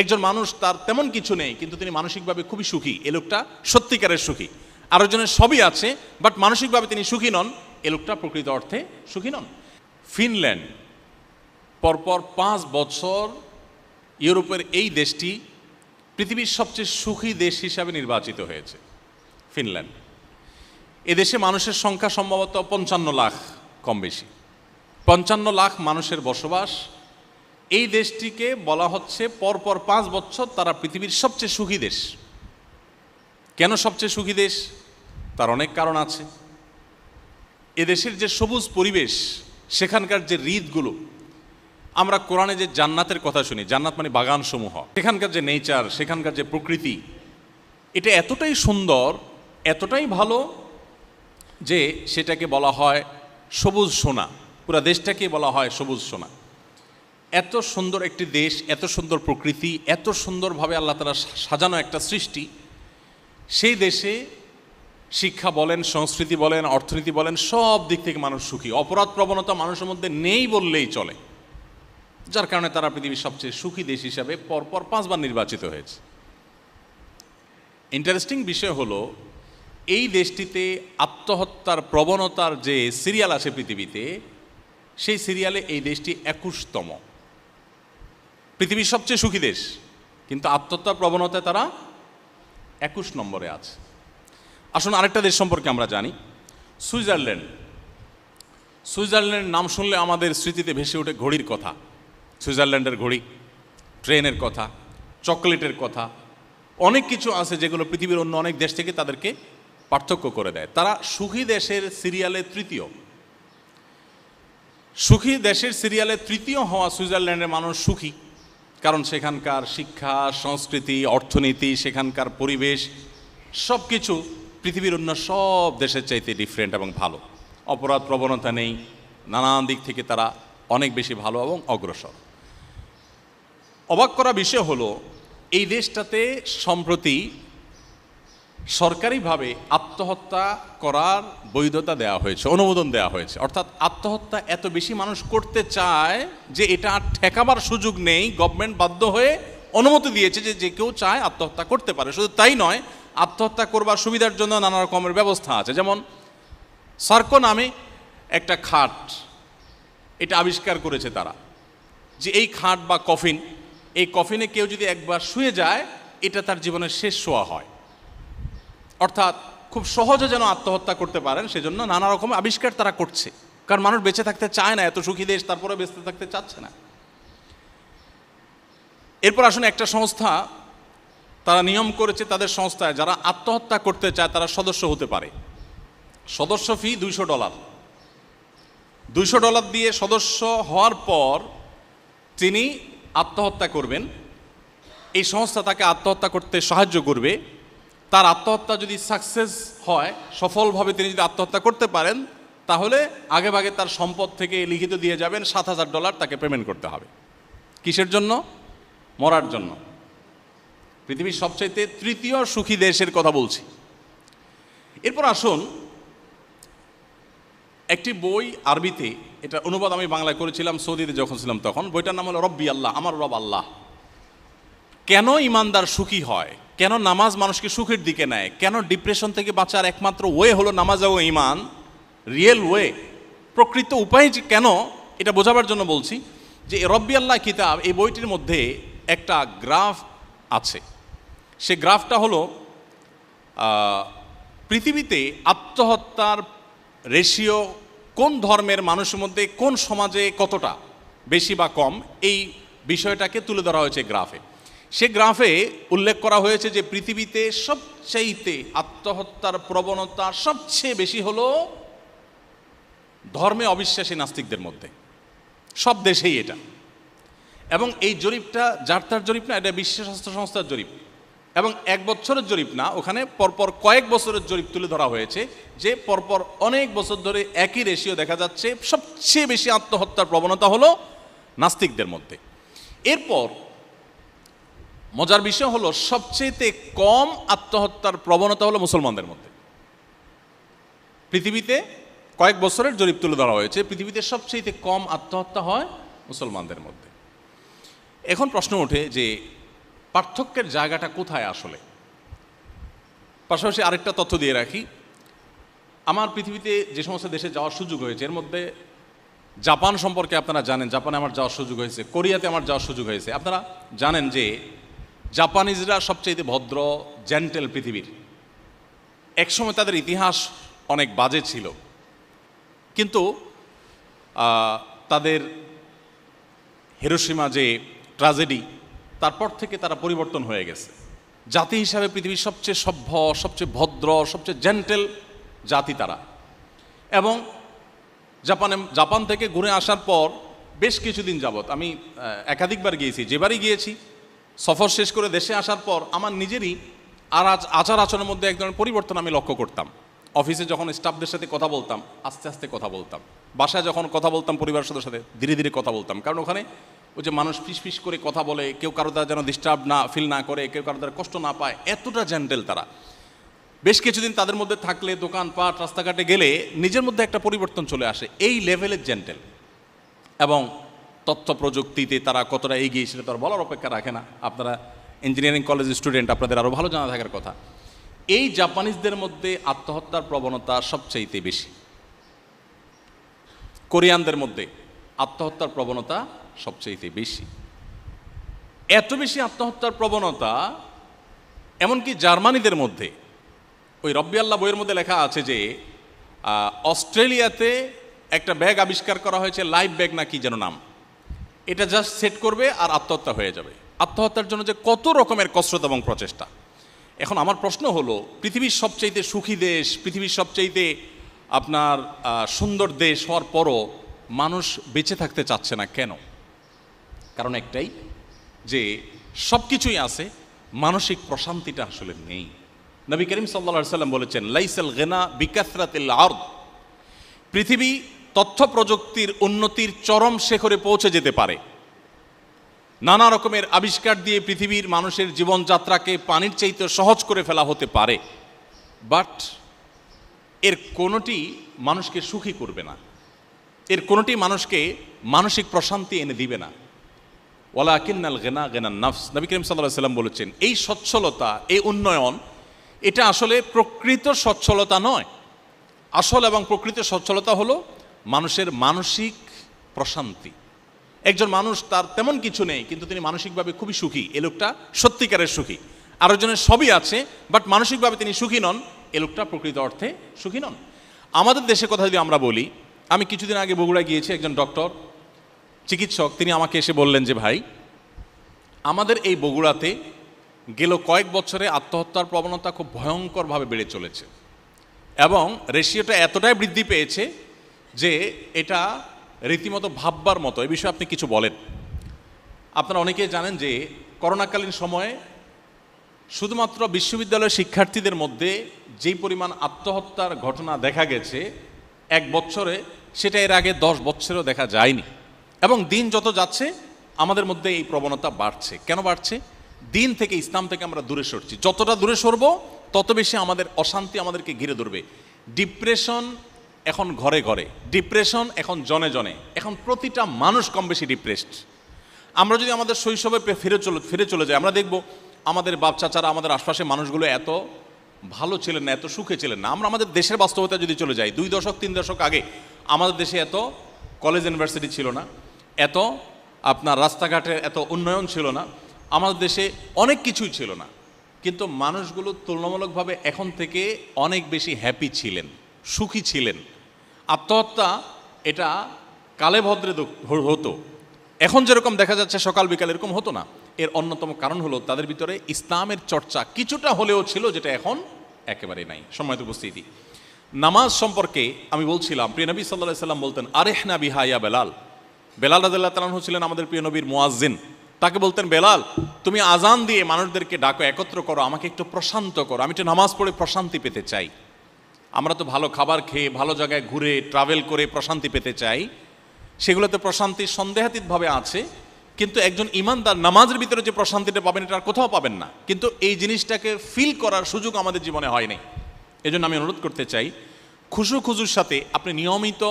একজন মানুষ তার তেমন কিছু নেই কিন্তু তিনি মানসিকভাবে খুবই সুখী, এ লোকটা সত্যিকারের সুখী। আরেকজনের সবই আছে বাট মানসিকভাবে তিনি সুখী নন, এ লোকটা প্রকৃত অর্থে সুখী নন। ফিনল্যান্ড পরপর 5 বছর ইউরোপের এই দেশটি পৃথিবীর সবচেয়ে সুখী দেশ হিসাবে নির্বাচিত হয়েছে। ফিনল্যান্ড, এদেশে মানুষের সংখ্যা সম্ভবত 55 লাখ, কম বেশি 55 লাখ মানুষের বসবাস। এই দেশটিকে বলা হচ্ছে পরপর 5 বছর তারা পৃথিবীর সবচেয়ে সুখী দেশ। কেন সবচেয়ে সুখী দেশ? তার অনেক কারণ আছে। এদেশের যে সবুজ পরিবেশ, সেখানকার যে হ্রদগুলো, আমরা কোরআনে যে জান্নাতের কথা শুনি, জান্নাত মানে বাগান সমূহ, সেখানকার যে নেচার, সেখানকার যে প্রকৃতি, এটা এতটাই সুন্দর, এতটাই ভালো যে সেটাকে বলা হয় সবুজ সোনা। পুরা দেশটাকে বলা হয় সবুজ সোনা। এত সুন্দর একটি দেশ, এত সুন্দর প্রকৃতি, এত সুন্দরভাবে আল্লাহ তাআলা সাজানো একটা সৃষ্টি, সেই দেশে শিক্ষা বলেন, সংস্কৃতি বলেন, অর্থনীতি বলেন, সব দিক থেকে মানুষ সুখী। অপরাধ প্রবণতা মানুষের মধ্যে নেই বললেই চলে, যার কারণে তারা পৃথিবীর সবচেয়ে সুখী দেশ হিসাবে পরপর 5 বার নির্বাচিত হয়েছে। ইন্টারেস্টিং বিষয় হলো, এই দেশটিতে আত্মহত্যার প্রবণতার যে সিরিয়াল আছে পৃথিবীতে, সেই সিরিয়ালে এই দেশটি 21তম। পৃথিবীর সবচেয়ে সুখী দেশ, কিন্তু আত্মহত্যার প্রবণতায় তারা 21 নম্বরে আছে। আসুন আরেকটা দেশ সম্পর্কে আমরা জানি, সুইজারল্যান্ড। সুইজারল্যান্ডের নাম শুনলে আমাদের স্মৃতিতে ভেসে ওঠে ঘড়ির কথা। সুইজারল্যান্ডের ঘড়ি, ট্রেনের কথা, চকোলেটের কথা, অনেক কিছু আছে যেগুলো পৃথিবীর অন্য অনেক দেশ থেকে তাদেরকে পার্থক্য করে দেয়। তারা সুখী দেশের সিরিয়ালে তৃতীয়। সুখী দেশের সিরিয়ালে তৃতীয় হওয়া সুইজারল্যান্ডের মানুষ সুখী, কারণ সেখানকার শিক্ষা, সংস্কৃতি, অর্থনীতি, সেখানকার পরিবেশ সব কিছু পৃথিবীর অন্য সব দেশের চাইতে ডিফারেন্ট এবং ভালো। অপরাধ প্রবণতা নেই, নানান দিক থেকে তারা অনেক বেশি ভালো এবং অগ্রসর। অবাক করা বিষয় হলো, এই দেশটাতে সম্প্রতি সরকারিভাবে আত্মহত্যা করার বৈধতা দেওয়া হয়েছে, অনুমোদন দেওয়া হয়েছে। অর্থাৎ আত্মহত্যা এত বেশি মানুষ করতে চায় যে এটা আর ঠেকাবার সুযোগ নেই, গভর্নমেন্ট বাধ্য হয়ে অনুমতি দিয়েছে যে যে কেউ চায় আত্মহত্যা করতে পারে। শুধু তাই নয়, আত্মহত্যা করবার সুবিধার জন্য নানা রকমের ব্যবস্থা আছে। যেমন সার্কো নামে একটা খাট, এটা আবিষ্কার করেছে তারা, যে এই খাট বা কফিন, এই কফিনে কেউ যদি একবার শুয়ে যায়, এটা তার জীবনের শেষ শোয়া হয়। অর্থাৎ খুব সহজে যেন আত্মহত্যা করতে পারেন, সেজন্য নানা রকম আবিষ্কার তারা করছে। কারণ মানুষ বেঁচে থাকতে চায় না, এত সুখী দেশ তারপরে বেঁচে থাকতে চাচ্ছে না। এরপর আসুন, একটা সংস্থা তারা নিয়ম করেছে, তাদের সংস্থায় যারা আত্মহত্যা করতে চায় তারা সদস্য হতে পারে। সদস্য ফি $200। $200 দিয়ে সদস্য হওয়ার পর তিনি আত্মহত্যা করবেন। এই সংস্থা তাকে আত্মহত্যা করতে সাহায্য করবে। তার আত্মহত্যা যদি সাকসেস হয়, সফলভাবে তিনি যদি আত্মহত্যা করতে পারেন, তাহলে আগেভাগে তার সম্পদ থেকে লিখিত দিয়ে যাবেন $7,000 তাকে পেমেন্ট করতে হবে। কিসের জন্য? মরার জন্য। পৃথিবীর সবচাইতে তৃতীয় সুখী দেশের কথা বলছি। এরপর আসুন, একটি বই আরবিতে, এটা অনুবাদ আমি বাংলায় করেছিলাম সৌদিতে যখন ছিলাম তখন। বইটার নাম হলো রব্বি আল্লাহ, আমার রব আল্লাহ। কেন ইমানদার সুখী হয়, কেন নামাজ মানুষকে সুখের দিকে নেয়, কেন ডিপ্রেশন থেকে বাঁচার একমাত্র ওয়ে হলো নামাজ ও ইমান, রিয়েল ওয়ে, প্রকৃত উপায় যে কেন, এটা বোঝাবার জন্য বলছি যে রব্বি আল্লাহ কিতাব, এই বইটির মধ্যে একটা গ্রাফ আছে। সে গ্রাফটা হলো পৃথিবীতে আত্মহত্যার রেশিও কোন ধর্মের মানুষের মধ্যে, কোন সমাজে কতটা বেশি বা কম, এই বিষয়টাকে তুলে ধরা হয়েছে গ্রাফে। সে গ্রাফে উল্লেখ করা হয়েছে যে পৃথিবীতে সবচাইতে আত্মহত্যার প্রবণতা সবচেয়ে বেশি হলো ধর্মে অবিশ্বাসী নাস্তিকদের মধ্যে, সব দেশেই এটা। এবং এই জরিপটা যার তার জরিপ না, এটা বিশ্ব স্বাস্থ্য সংস্থার জরিপ, এবং 1 বছরের জরিপ না, ওখানে পরপর কয়েক বছরের জরিপ তুলে ধরা হয়েছে যে পরপর অনেক বছর ধরে একই রেশিও দেখা যাচ্ছে, সবচেয়ে বেশি আত্মহত্যার প্রবণতা হলো নাস্তিকদের মধ্যে। এরপর মজার বিষয় হলো, সবচেয়ে কম আত্মহত্যার প্রবণতা হলো মুসলমানদের মধ্যে। পৃথিবীতে কয়েক বছরের জরিপ তুলে ধরা হয়েছে, পৃথিবীতে সবচেয়ে কম আত্মহত্যা হয় মুসলমানদের মধ্যে। এখন প্রশ্ন ওঠে যে পার্থক্যের জায়গাটা কোথায় আসলে? পাশাপাশি আরেকটা তথ্য দিয়ে রাখি, আমার পৃথিবীতে যে সমস্ত দেশে যাওয়ার সুযোগ হয়েছে এর মধ্যে জাপান সম্পর্কে আপনারা জানেন, জাপানে আমার যাওয়ার সুযোগ হয়েছে, কোরিয়াতে আমার যাওয়ার সুযোগ হয়েছে। আপনারা জানেন যে জাপানিজরা সবচেয়ে ভদ্র, জেন্টেল পৃথিবীর। একসময় তাদের ইতিহাস অনেক বাজে ছিল, কিন্তু তাদের হিরোশিমা যে ট্র্যাজেডি, তারপর থেকে তারা পরিবর্তন হয়ে গেছে। জাতি হিসাবে পৃথিবীর সবচেয়ে সভ্য, সবচেয়ে ভদ্র, সবচেয়ে জেন্টেল জাতি তারা। এবং জাপান থেকে ঘুরে আসার পর বেশ কিছুদিন যাবৎ আমি একাধিকবার গিয়েছি, যেবারই গিয়েছি সফর শেষ করে দেশে আসার পর আমার নিজেরই আচার আচরণের মধ্যে এক ধরনের পরিবর্তন আমি লক্ষ্য করতাম। অফিসে যখন স্টাফদের সাথে কথা বলতাম আস্তে আস্তে কথা বলতাম, বাসায় যখন কথা বলতাম পরিবারের সদস্যদের সাথে ধীরে ধীরে কথা বলতাম, কারণ ওখানে ওই যে মানুষ ফিস ফিস করে কথা বলে, কেউ কারো দ্বারা যেন ডিস্টার্ব না ফিল না করে, কেউ কারো দ্বারা কষ্ট না পায়, এতটা জেন্টেল তারা। বেশ কিছুদিন তাদের মধ্যে থাকলে দোকানপাট রাস্তাঘাটে গেলে নিজের মধ্যে একটা পরিবর্তন চলে আসে, এই লেভেলের জেন্টেল। এবং তথ্য প্রযুক্তিতে তারা কতটা এগিয়ে সেটা তারা বলার অপেক্ষা রাখে না। আপনারা ইঞ্জিনিয়ারিং কলেজের স্টুডেন্ট, আপনাদের আরও ভালো জানা থাকার কথা। এই জাপানিজদের মধ্যে আত্মহত্যার প্রবণতা সবচাইতে বেশি, কোরিয়ানদের মধ্যে আত্মহত্যার প্রবণতা সবচাইতে বেশি। এত বেশি আত্মহত্যার প্রবণতা এমনকি জার্মানিদের মধ্যে, ওই রব্বি আল্লাহ বইয়ের মধ্যে লেখা আছে যে অস্ট্রেলিয়াতে একটা ব্যাগ আবিষ্কার করা হয়েছে, লাইফ ব্যাগ না কি যেন নাম, এটা জাস্ট সেট করবে আর আত্মহত্যা হয়ে যাবে। আত্মহত্যার জন্য যে কত রকমের কসরত এবং প্রচেষ্টা। এখন আমার প্রশ্ন হলো, পৃথিবীর সবচাইতে সুখী দেশ, পৃথিবীর সবচাইতে আপনার সুন্দর দেশ হওয়ার পরও মানুষ বেঁচে থাকতে চাচ্ছে না কেন? কারণ একটাই, যে সব কিছুই আছে, মানসিক প্রশান্তিটা আসলে নেই। নবী করিম সাল্লাল্লাহু আলাইহি ওয়াসাল্লাম বলেছেন, লাইসাল গিনা বিকাসরাতিল আরদ। পৃথিবী তথ্য প্রযুক্তির উন্নতির চরম শিখরে পৌঁছে যেতে পারে, নানা রকমের আবিষ্কার দিয়ে পৃথিবীর মানুষের জীবনযাত্রাকে পানির চাইতে সহজ করে ফেলা হতে পারে, বাট এর কোনোটি মানুষকে সুখী করবে না, এর কোনোটি মানুষকে মানসিক প্রশান্তি এনে দিবে না। ওয়ালাকিন্নাল গিনা গিনান নাফস। নবী করিম সাল্লাল্লাহু আলাইহি ওয়াসাল্লাম বলেছেন, এই সচ্ছলতা, এই উন্নয়ন, এটা আসলে প্রকৃত সচ্ছলতা নয়। আসল এবং প্রকৃত সচ্ছলতা হলো মানুষের মানসিক প্রশান্তি। একজন মানুষ তার তেমন কিছু নেই কিন্তু তিনি মানসিকভাবে খুবই সুখী, এ লোকটা সত্যিকারের সুখী। আরেকজনের সবই আছে বাট মানসিকভাবে তিনি সুখী নন, এ লোকটা প্রকৃত অর্থে সুখী নন। আমাদের দেশের কথা যদি আমরা বলি, আমি কিছুদিন আগে বগুড়া গিয়েছি, একজন ডক্টর চিকিৎসক তিনি আমাকে এসে বললেন যে ভাই, আমাদের এই বগুড়াতে গেল কয়েক বছরে আত্মহত্যার প্রবণতা খুব ভয়ঙ্করভাবে বেড়ে চলেছে এবং রেশিওটা এতটাই বৃদ্ধি পেয়েছে যে এটা রীতিমতো ভাববার মতো। এই বিষয়ে আপনি কিছু বলেন। আপনারা অনেকেই জানেন যে করোনাকালীন সময়ে শুধুমাত্র বিশ্ববিদ্যালয়ের শিক্ষার্থীদের মধ্যে যেই পরিমাণ আত্মহত্যার ঘটনা দেখা গেছে এক বছরে, সেটা এর আগে 10 বছরেও দেখা যায়নি। এবং দিন যত যাচ্ছে আমাদের মধ্যে এই প্রবণতা বাড়ছে। কেন বাড়ছে? দিন থেকে, ইসলাম থেকে আমরা দূরে সরছি। যতটা দূরে সরব তত বেশি আমাদের অশান্তি আমাদেরকে ঘিরে ধরবে। ডিপ্রেশন এখন ঘরে ঘরে, ডিপ্রেশন এখন জনে জনে, এখন প্রতিটা মানুষ কম বেশি ডিপ্রেসড। আমরা যদি আমাদের শৈশবে ফিরে চলে যাই, আমরা দেখব আমাদের বাপ চাচারা, আমাদের আশপাশে মানুষগুলো এত ভালো ছিলেন না, এত সুখে ছিলেন না। আমরা আমাদের দেশের বাস্তবতা যদি চলে যাই, 2 দশক 3 দশক আগে আমাদের দেশে এত কলেজ ইউনিভার্সিটি ছিল না, এত আপনার রাস্তাঘাটের এত উন্নয়ন ছিল না, আমাদের দেশে অনেক কিছুই ছিল না, কিন্তু মানুষগুলো তুলনামূলকভাবে এখন থেকে অনেক বেশি হ্যাপি ছিলেন, সুখী ছিলেন। আত্মহত্যা এটা কালে ভদ্রে হতো, এখন যেরকম দেখা যাচ্ছে সকাল বিকাল এরকম হতো না। এর অন্যতম কারণ হলো তাদের ভিতরে ইসলামের চর্চা কিছুটা হলেও ছিল, যেটা এখন একেবারে নাই। সম্মানিত উপস্থিতি, নামাজ সম্পর্কে আমি বলছিলাম, প্রিয় নবী সাল্লাল্লাহু আলাইহি ওয়াসাল্লাম বলতেন, আরেহনা বিহা ইয়া বেলাল। বেলাল রাদিয়াল্লাহু তাআলা আনহু ছিলেন আমাদের প্রিয় নবীর মুয়াজ্জিন। তাকে বলতেন, বেলাল তুমি আজান দিয়ে মানুষদেরকে ডাকো, একত্র করো, আমাকে একটু প্রশান্ত করো, আমি একটু নামাজ পড়ে প্রশান্তি পেতে চাই। আমরা তো ভালো খাবার খেয়ে, ভালো জায়গায় ঘুরে ট্রাভেল করে প্রশান্তি পেতে চাই, সেগুলোতে প্রশান্তি সন্দেহাতীতভাবে আছে, কিন্তু একজন ইমানদার নামাজের ভিতরে যে প্রশান্তিটা পাবেন এটা আর কোথাও পাবেন না। কিন্তু এই জিনিসটাকে ফিল করার সুযোগ আমাদের জীবনে হয়নি। এজন্য আমি অনুরোধ করতে চাই, খুশুর সাথে আপনি নিয়মিত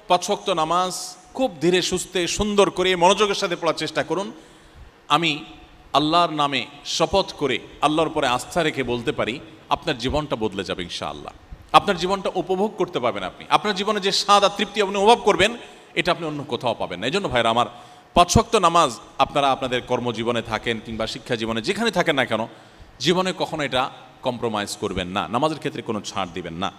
5 ওয়াক্ত নামাজ খুব ধীরে সুস্থে সুন্দর করে মনোযোগের সাথে পড়ার চেষ্টা করুন। আমি আল্লাহর নামে শপথ করে আল্লাহর উপরে আস্থা রেখে বলতে পারি আপনার জীবনটা বদলে যাবে ইনশাআল্লাহ। আপনার জীবনটা উপভোগ করতে পারবেন আপনি, আপনার জীবনে যে স্বাদ আর তৃপ্তি আপনি অনুভব করবেন এটা আপনি অন্য কোথাও পাবেন না। এই জন্য ভাইরা আমার, 5 ওয়াক্ত নামাজ আপনারা আপনাদের কর্মজীবনে থাকেন কিংবা শিক্ষা জীবনে যেখানে থাকেন না কেন, জীবনে কখনো এটা কম্প্রোমাইজ করবেন না, নামাজের ক্ষেত্রে কোনো ছাড় দিবেন না।